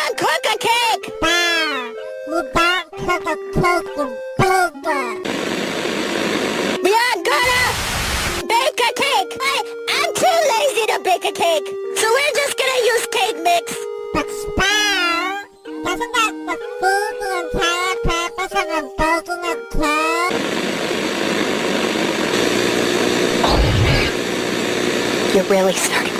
Leon, cook a cake! Bah! You don't cook a cake, you booger! Leon, gotta bake a cake! I'm too lazy to bake a cake, so we're just gonna use cake mix. But Sprout, doesn't that defeat the entire purpose of a baking a cake? You're really starting